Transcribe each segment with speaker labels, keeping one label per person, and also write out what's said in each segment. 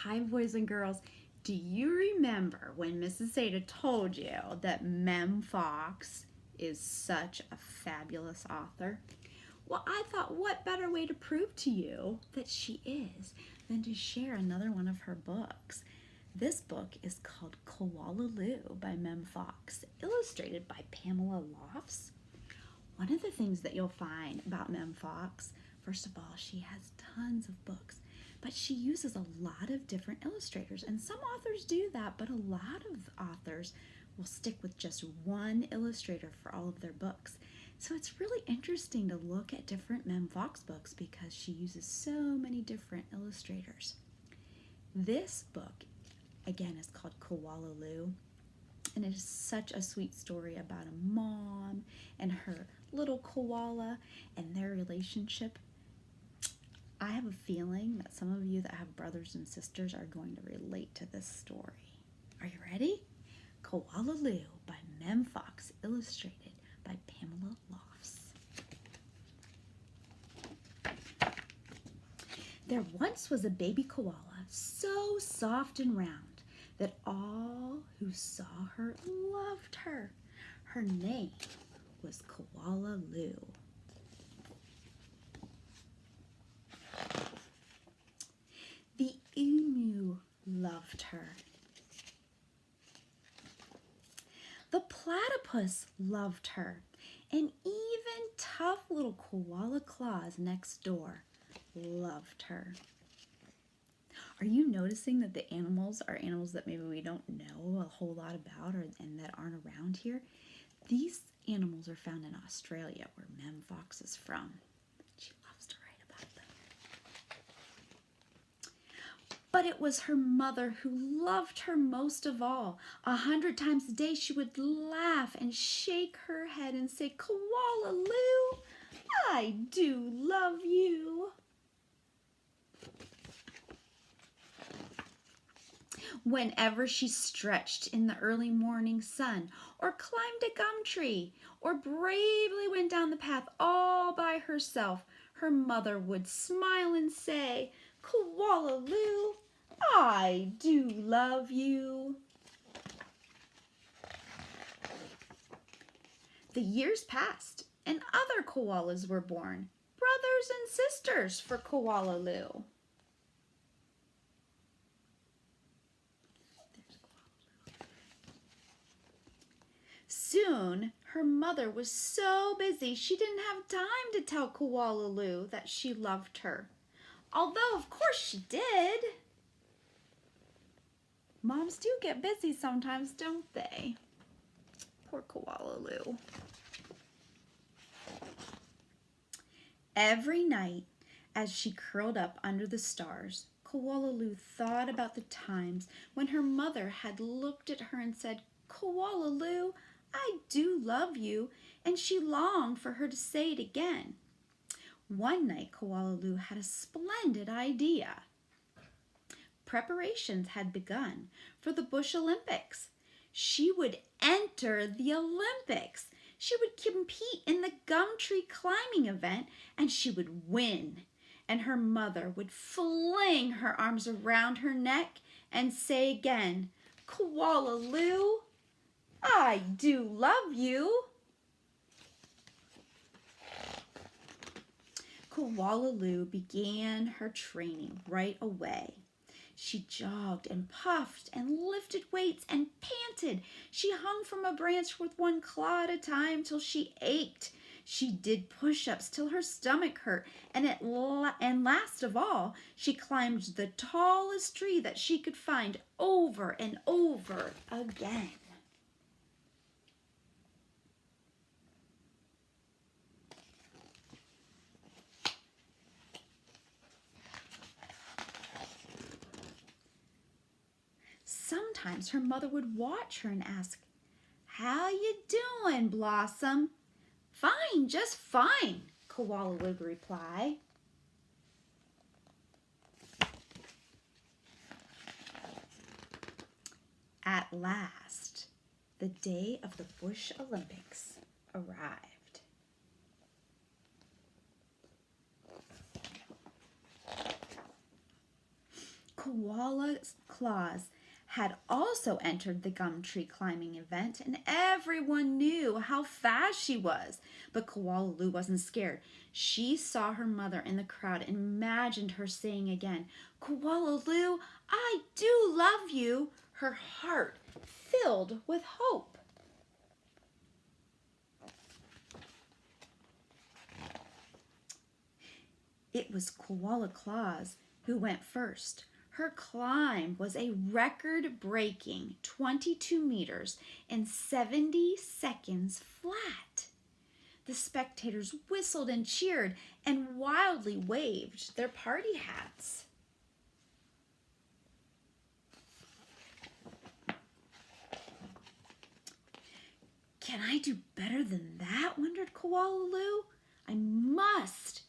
Speaker 1: Hi, boys and girls. Do you remember when Mrs. Sada told you that Mem Fox is such a fabulous author? Well, I thought what better way to prove to you that she is than to share another one of her books. This book is called KOALA LOU by Mem Fox, illustrated by Pamela Lofts. One of the things that you'll find about Mem Fox, first of all, she has tons of books, but she uses a lot of different illustrators, and some authors do that, but a lot of authors will stick with just one illustrator for all of their books. So it's really interesting to look at different Mem Fox books because she uses so many different illustrators. This book, again, is called KOALA LOU, and it is such a sweet story about a mom and her little koala and their relationship. I have a feeling that some of you that have brothers and sisters are going to relate to this story. Are you ready? KOALA LOU by Mem Fox, illustrated by Pamela Lofts. There once was a baby koala, so soft and round that all who saw her loved her. Her name was KOALA LOU. The emu loved her. The platypus loved her, and even tough little koala Claus next door loved her. Are you noticing that the animals are animals that maybe we don't know a whole lot about and that aren't around here? These animals are found in Australia, where Mem Fox is from. She loves to write about them. But it was her mother who loved her most of all. 100 times a day she would laugh and shake her head and say, "KOALA LOU, I do love you." Whenever she stretched in the early morning sun, or climbed a gum tree, or bravely went down the path all by herself, her mother would smile and say, "KOALA LOU, I do love you." The years passed, and other koalas were born, brothers and sisters for KOALA LOU. Soon, her mother was so busy she didn't have time to tell KOALA LOU that she loved her, although of course she did. Moms do get busy sometimes, don't they? Poor KOALA LOU. Every night, as she curled up under the stars, KOALA LOU thought about the times when her mother had looked at her and said, "KOALA LOU, I do love you," and she longed for her to say it again. One night, KOALA LOU had a splendid idea. Preparations had begun for the Bush Olympics. She would enter the Olympics. She would compete in the gum tree climbing event, and she would win. And her mother would fling her arms around her neck and say again, "KOALA LOU, I do love you." KOALA LOU began her training right away. She jogged and puffed and lifted weights and panted. She hung from a branch with one claw at a time till she ached. She did push-ups till her stomach hurt, and last of all, she climbed the tallest tree that she could find over and over again. Sometimes her mother would watch her and ask, "How you doing, Blossom?" "Fine, just fine," KOALA would reply. At last, the day of the Bush Olympics arrived. Koala Claus had also entered the gum tree climbing event, and everyone knew how fast she was. But Koala Lou wasn't scared. She saw her mother in the crowd and imagined her saying again, "Koala Lou, I do love you," her heart filled with hope. It was Koala Claus who went first. Her climb was a record-breaking 22 meters in 70 seconds flat. The spectators whistled and cheered and wildly waved their party hats. Can I do better than that? Wondered Koala Lou. I must.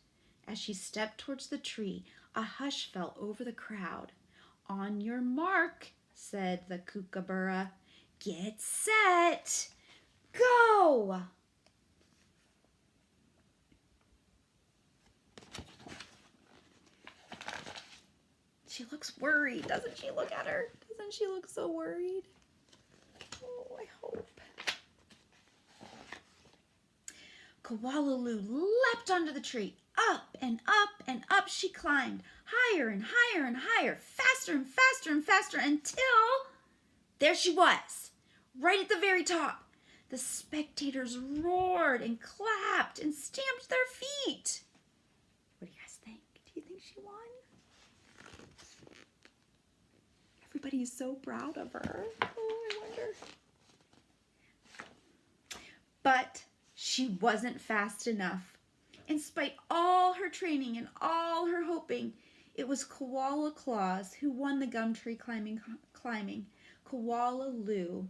Speaker 1: As she stepped towards the tree, a hush fell over the crowd. On your mark, said the kookaburra. Get set, go! She looks worried, doesn't she? Look at her. Doesn't she look so worried? Oh, I hope. Koala Lou leapt onto the tree. Up and up and up she climbed, higher and higher and higher, faster and faster and faster, until there she was, right at the very top. The spectators roared and clapped and stamped their feet. What do you guys think? Do you think she won? Everybody's so proud of her. Oh, I wonder. But she wasn't fast enough. In spite all her training and all her hoping, it was Koala Claus who won the gum tree climbing. Koala Lou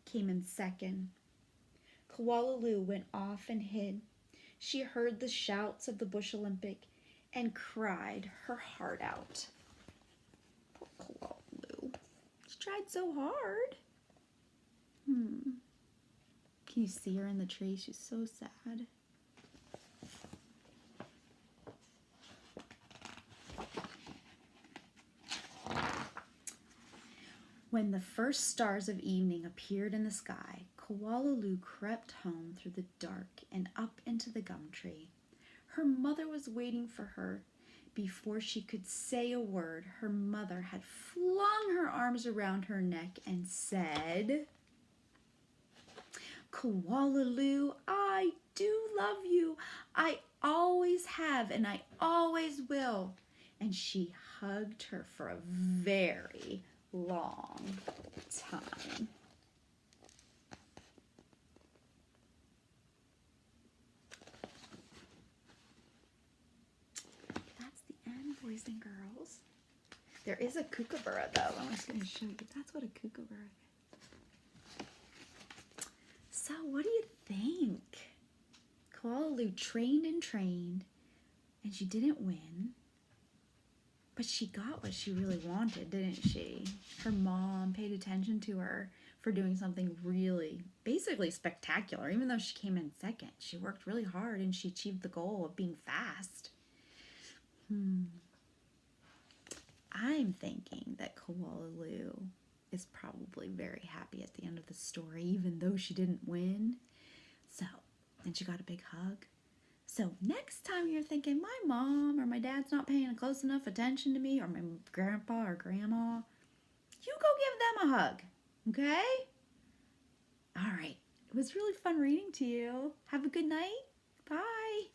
Speaker 1: came in second. Koala Lou went off and hid. She heard the shouts of the Bush Olympic and cried her heart out. Poor Koala Lou. She tried so hard. Can you see her in the tree? She's so sad. When the first stars of evening appeared in the sky, Koala Lou crept home through the dark and up into the gum tree. Her mother was waiting for her. Before she could say a word, her mother had flung her arms around her neck and said, "Koala Lou, I do love you. I always have and I always will." And she hugged her for a very long time. That's the end, boys and girls. There is a kookaburra though. I'm just going to show you. That's what a kookaburra is. So what do you think? Koala Lou trained and trained, and she didn't win. But she got what she really wanted, didn't she? Her mom paid attention to her for doing something really, basically spectacular. Even though she came in second, she worked really hard and she achieved the goal of being fast. I'm thinking that Koala Lou is probably very happy at the end of the story, even though she didn't win. So, and she got a big hug. So next time you're thinking, my mom or my dad's not paying close enough attention to me, or my grandpa or grandma, you go give them a hug, okay? All right. It was really fun reading to you. Have a good night. Bye.